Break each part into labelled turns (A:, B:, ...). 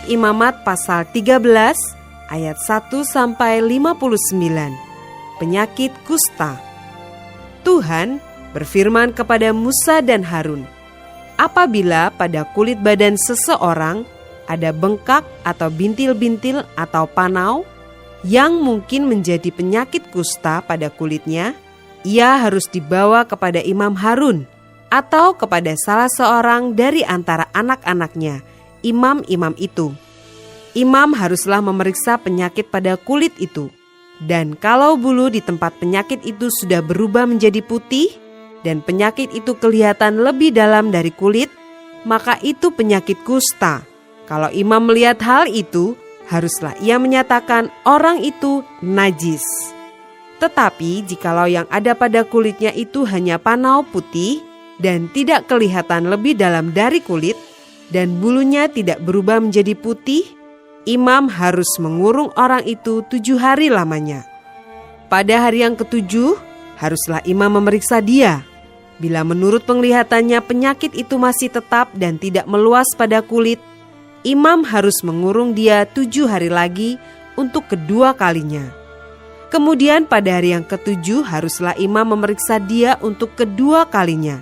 A: Imamat pasal 13 ayat 1-59. Penyakit kusta. Tuhan berfirman kepada Musa dan Harun, apabila pada kulit badan seseorang ada bengkak atau bintil-bintil atau panau yang mungkin menjadi penyakit kusta pada kulitnya, ia harus dibawa kepada Imam Harun atau kepada salah seorang dari antara anak-anaknya, imam-imam itu. Imam haruslah memeriksa penyakit pada kulit itu. Dan kalau bulu di tempat penyakit itu sudah berubah menjadi putih dan penyakit itu kelihatan lebih dalam dari kulit, maka itu penyakit kusta. Kalau imam melihat hal itu, haruslah ia menyatakan orang itu najis. Tetapi jikalau yang ada pada kulitnya itu hanya panau putih dan tidak kelihatan lebih dalam dari kulit, dan bulunya tidak berubah menjadi putih, imam harus mengurung orang itu 7 hari lamanya. Pada hari yang ke-7, haruslah imam memeriksa dia. Bila menurut penglihatannya penyakit itu masih tetap dan tidak meluas pada kulit, imam harus mengurung dia 7 hari lagi untuk kedua kalinya. Kemudian pada hari yang ke-7 haruslah imam memeriksa dia untuk kedua kalinya.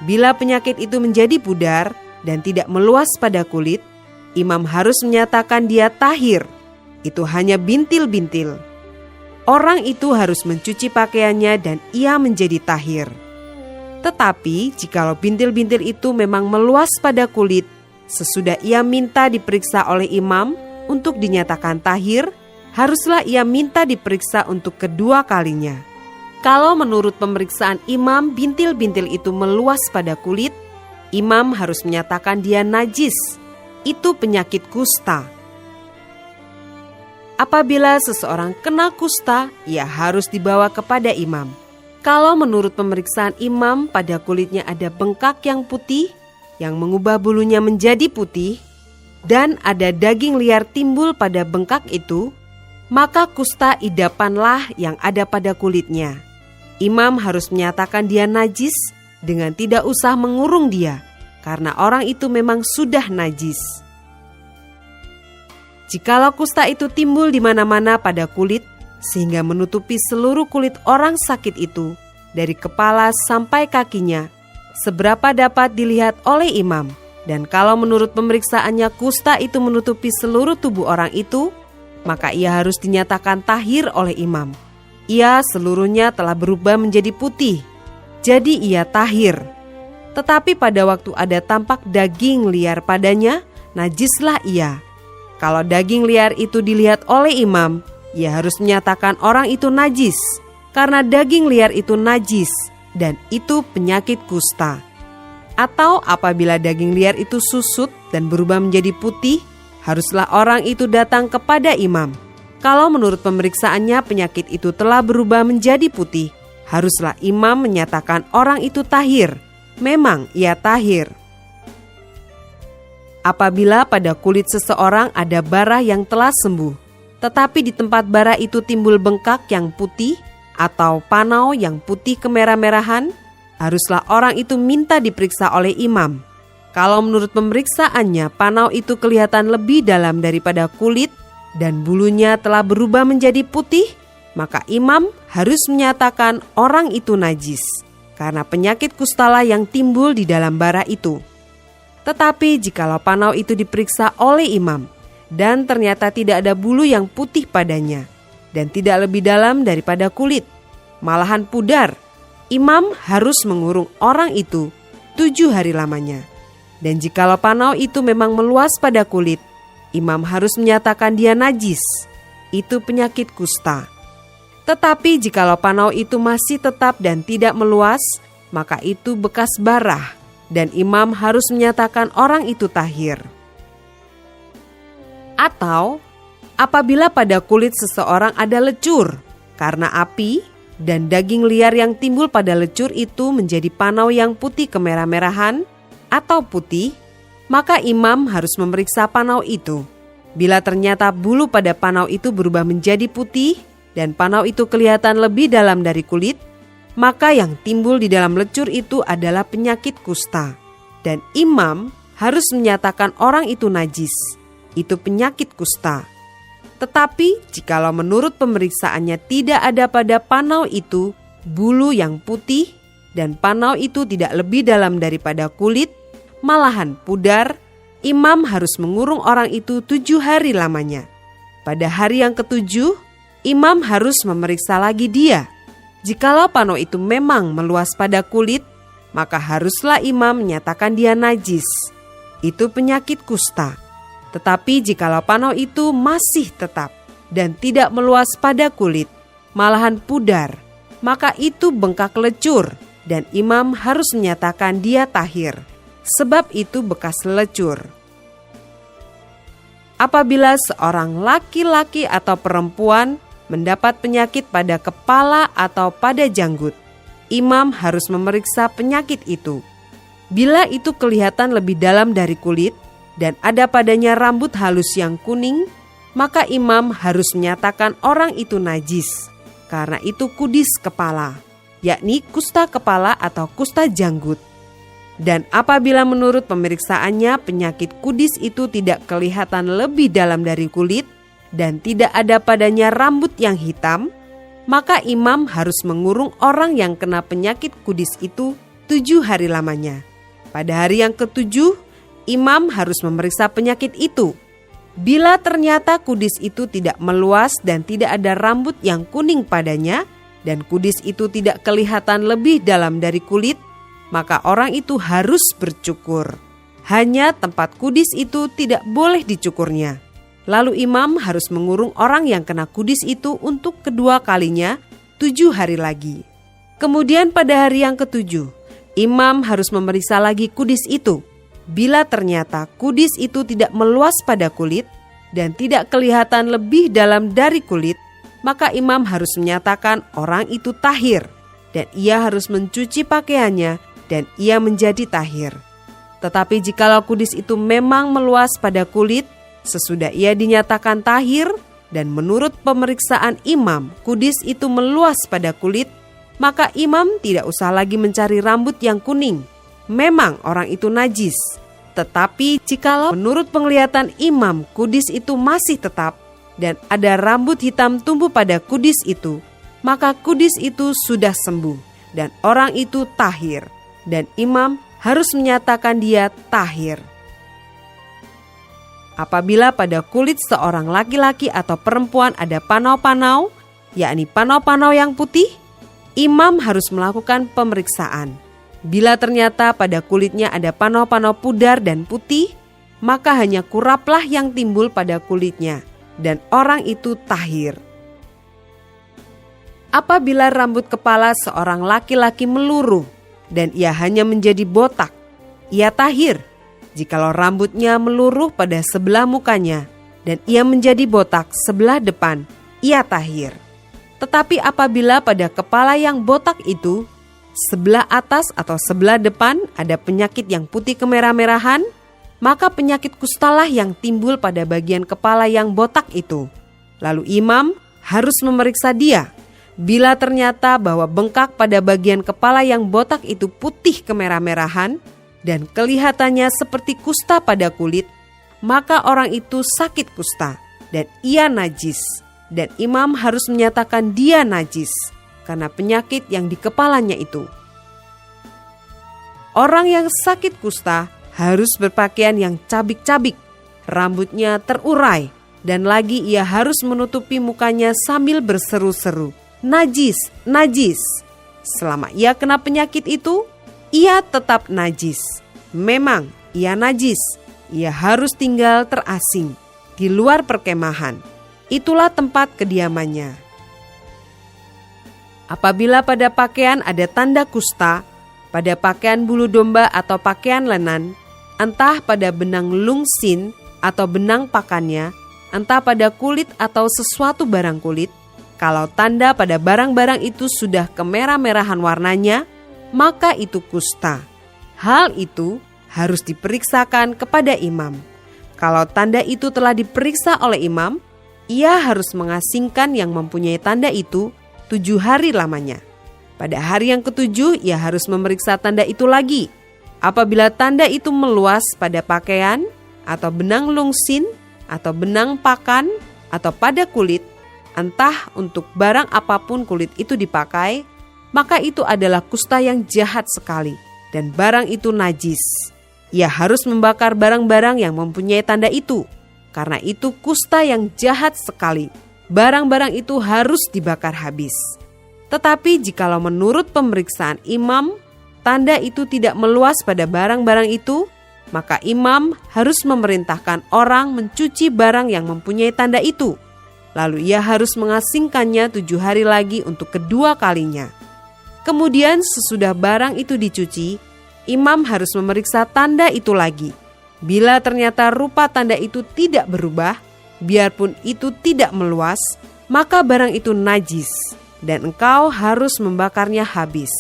A: Bila penyakit itu menjadi pudar dan tidak meluas pada kulit, imam harus menyatakan dia tahir. Itu hanya bintil-bintil. Orang itu harus mencuci pakaiannya dan ia menjadi tahir. Tetapi jikalau bintil-bintil itu memang meluas pada kulit, sesudah ia minta diperiksa oleh imam untuk dinyatakan tahir, haruslah ia minta diperiksa untuk kedua kalinya. Kalau menurut pemeriksaan imam bintil-bintil itu meluas pada kulit, imam harus menyatakan dia najis. Itu penyakit kusta. Apabila seseorang kena kusta, ia harus dibawa kepada imam. Kalau menurut pemeriksaan imam pada kulitnya ada bengkak yang putih, yang mengubah bulunya menjadi putih, dan ada daging liar timbul pada bengkak itu, maka kusta idapanlah yang ada pada kulitnya. Imam harus menyatakan dia najis dengan tidak usah mengurung dia, karena orang itu memang sudah najis. Jikalau kusta itu timbul di mana-mana pada kulit, sehingga menutupi seluruh kulit orang sakit itu, dari kepala sampai kakinya, seberapa dapat dilihat oleh imam. Dan kalau menurut pemeriksaannya kusta itu menutupi seluruh tubuh orang itu, maka ia harus dinyatakan tahir oleh imam. Ia seluruhnya telah berubah menjadi putih, jadi ia tahir. Tetapi pada waktu ada tampak daging liar padanya, najislah ia. Kalau daging liar itu dilihat oleh imam, ia harus menyatakan orang itu najis, karena daging liar itu najis, dan itu penyakit kusta. Atau apabila daging liar itu susut dan berubah menjadi putih, haruslah orang itu datang kepada imam. Kalau menurut pemeriksaannya penyakit itu telah berubah menjadi putih, haruslah imam menyatakan orang itu tahir. Memang ia tahir. Apabila pada kulit seseorang ada bara yang telah sembuh, tetapi di tempat bara itu timbul bengkak yang putih atau panau yang putih kemerah-merahan, haruslah orang itu minta diperiksa oleh imam. Kalau menurut pemeriksaannya panau itu kelihatan lebih dalam daripada kulit dan bulunya telah berubah menjadi putih, maka imam harus menyatakan orang itu najis, karena penyakit kustalah yang timbul di dalam bara itu. Tetapi jikalau panau itu diperiksa oleh imam dan ternyata tidak ada bulu yang putih padanya dan tidak lebih dalam daripada kulit, malahan pudar, imam harus mengurung orang itu 7 hari lamanya. Dan jikalau panau itu memang meluas pada kulit, imam harus menyatakan dia najis. Itu penyakit kusta. Tetapi jikalau panau itu masih tetap dan tidak meluas, maka itu bekas barah, dan imam harus menyatakan orang itu tahir. Atau apabila pada kulit seseorang ada lecur karena api, dan daging liar yang timbul pada lecur itu menjadi panau yang putih kemerah-merahan atau putih, maka imam harus memeriksa panau itu. Bila ternyata bulu pada panau itu berubah menjadi putih dan panau itu kelihatan lebih dalam dari kulit, maka yang timbul di dalam lecur itu adalah penyakit kusta, dan imam harus menyatakan orang itu najis. itu penyakit kusta. Tetapi jikalau menurut pemeriksaannya tidak ada pada panau itu bulu yang putih, dan panau itu tidak lebih dalam daripada kulit, malahan pudar, imam harus mengurung orang itu 7 hari lamanya. Pada hari yang ke-7, imam harus memeriksa lagi dia. Jikalau panau itu memang meluas pada kulit, maka haruslah imam menyatakan dia najis. Itu penyakit kusta. Tetapi jikalau panau itu masih tetap dan tidak meluas pada kulit, malahan pudar, maka itu bengkak lecur, dan imam harus menyatakan dia tahir, sebab itu bekas lecur. Apabila seorang laki-laki atau perempuan mendapat penyakit pada kepala atau pada janggut, imam harus memeriksa penyakit itu. Bila itu kelihatan lebih dalam dari kulit dan ada padanya rambut halus yang kuning, maka imam harus menyatakan orang itu najis, karena itu kudis kepala, yakni kusta kepala atau kusta janggut. Dan apabila menurut pemeriksaannya penyakit kudis itu tidak kelihatan lebih dalam dari kulit dan tidak ada padanya rambut yang hitam, maka imam harus mengurung orang yang kena penyakit kudis itu 7 hari lamanya. Pada hari yang ke-7, imam harus memeriksa penyakit itu. Bila ternyata kudis itu tidak meluas dan tidak ada rambut yang kuning padanya, dan kudis itu tidak kelihatan lebih dalam dari kulit, maka orang itu harus bercukur. Hanya tempat kudis itu tidak boleh dicukurnya. Lalu imam harus mengurung orang yang kena kudis itu untuk kedua kalinya 7 hari lagi. Kemudian pada hari yang ke-7, imam harus memeriksa lagi kudis itu. Bila ternyata kudis itu tidak meluas pada kulit dan tidak kelihatan lebih dalam dari kulit, maka imam harus menyatakan orang itu tahir, dan ia harus mencuci pakaiannya dan ia menjadi tahir. Tetapi jikalau kudis itu memang meluas pada kulit, sesudah ia dinyatakan tahir dan menurut pemeriksaan imam kudis itu meluas pada kulit, maka imam tidak usah lagi mencari rambut yang kuning. Memang orang itu najis. Tetapi jikalau menurut penglihatan imam kudis itu masih tetap dan ada rambut hitam tumbuh pada kudis itu, maka kudis itu sudah sembuh dan orang itu tahir, dan imam harus menyatakan dia tahir. Apabila pada kulit seorang laki-laki atau perempuan ada panau-panau, yakni panau-panau yang putih, imam harus melakukan pemeriksaan. Bila ternyata pada kulitnya ada panau-panau pudar dan putih, maka hanya kuraplah yang timbul pada kulitnya, dan orang itu tahir. Apabila rambut kepala seorang laki-laki meluruh, dan ia hanya menjadi botak, ia tahir. Jikalau rambutnya meluruh pada sebelah mukanya, dan ia menjadi botak sebelah depan, ia tahir. Tetapi apabila pada kepala yang botak itu, sebelah atas atau sebelah depan ada penyakit yang putih kemerah-merahan, maka penyakit kustalah yang timbul pada bagian kepala yang botak itu. Lalu imam harus memeriksa dia. Bila ternyata bahwa bengkak pada bagian kepala yang botak itu putih kemerah-merahan dan kelihatannya seperti kusta pada kulit, maka orang itu sakit kusta dan ia najis, dan imam harus menyatakan dia najis karena penyakit yang di kepalanya itu. Orang yang sakit kusta harus berpakaian yang cabik-cabik, rambutnya terurai, dan lagi ia harus menutupi mukanya sambil berseru-seru, najis, najis. Selama ia kena penyakit itu, ia tetap najis. Memang ia najis, ia harus tinggal terasing di luar perkemahan. Itulah tempat kediamannya. Apabila pada pakaian ada tanda kusta, pada pakaian bulu domba atau pakaian lenan, entah pada benang lungsin atau benang pakannya, entah pada kulit atau sesuatu barang kulit, kalau tanda pada barang-barang itu sudah kemerah-merahan warnanya, maka itu kusta. Hal itu harus diperiksakan kepada imam. Kalau tanda itu telah diperiksa oleh imam, ia harus mengasingkan yang mempunyai tanda itu 7 hari lamanya. Pada hari yang ke-7 ia harus memeriksa tanda itu lagi. Apabila tanda itu meluas pada pakaian atau benang lungsin atau benang pakan, atau pada kulit, entah untuk barang apapun kulit itu dipakai, maka itu adalah kusta yang jahat sekali, dan barang itu najis. Ia harus membakar barang-barang yang mempunyai tanda itu, karena itu kusta yang jahat sekali. Barang-barang itu harus dibakar habis. Tetapi jikalau menurut pemeriksaan imam, tanda itu tidak meluas pada barang-barang itu, maka imam harus memerintahkan orang mencuci barang yang mempunyai tanda itu. Lalu ia harus mengasingkannya 7 hari lagi untuk kedua kalinya. Kemudian sesudah barang itu dicuci, imam harus memeriksa tanda itu lagi. Bila ternyata rupa tanda itu tidak berubah, biarpun itu tidak meluas, maka barang itu najis, dan engkau harus membakarnya habis,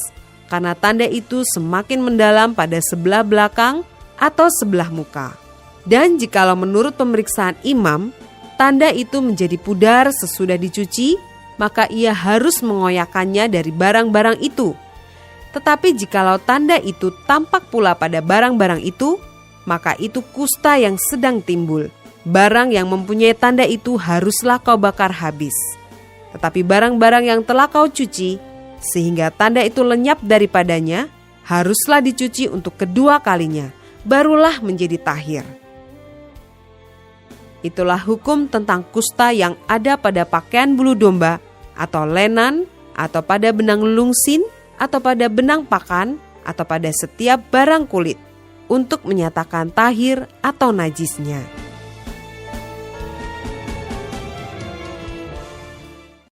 A: karena tanda itu semakin mendalam pada sebelah belakang atau sebelah muka. Dan jikalau menurut pemeriksaan imam, tanda itu menjadi pudar sesudah dicuci, maka ia harus mengoyakkannya dari barang-barang itu. Tetapi jikalau tanda itu tampak pula pada barang-barang itu, maka itu kusta yang sedang timbul. Barang yang mempunyai tanda itu haruslah kau bakar habis. Tetapi barang-barang yang telah kau cuci, sehingga tanda itu lenyap daripadanya, haruslah dicuci untuk kedua kalinya, barulah menjadi tahir. Itulah hukum tentang kusta yang ada pada pakaian bulu domba, atau lenan, atau pada benang lungsin, atau pada benang pakan, atau pada setiap barang kulit, untuk menyatakan tahir atau najisnya.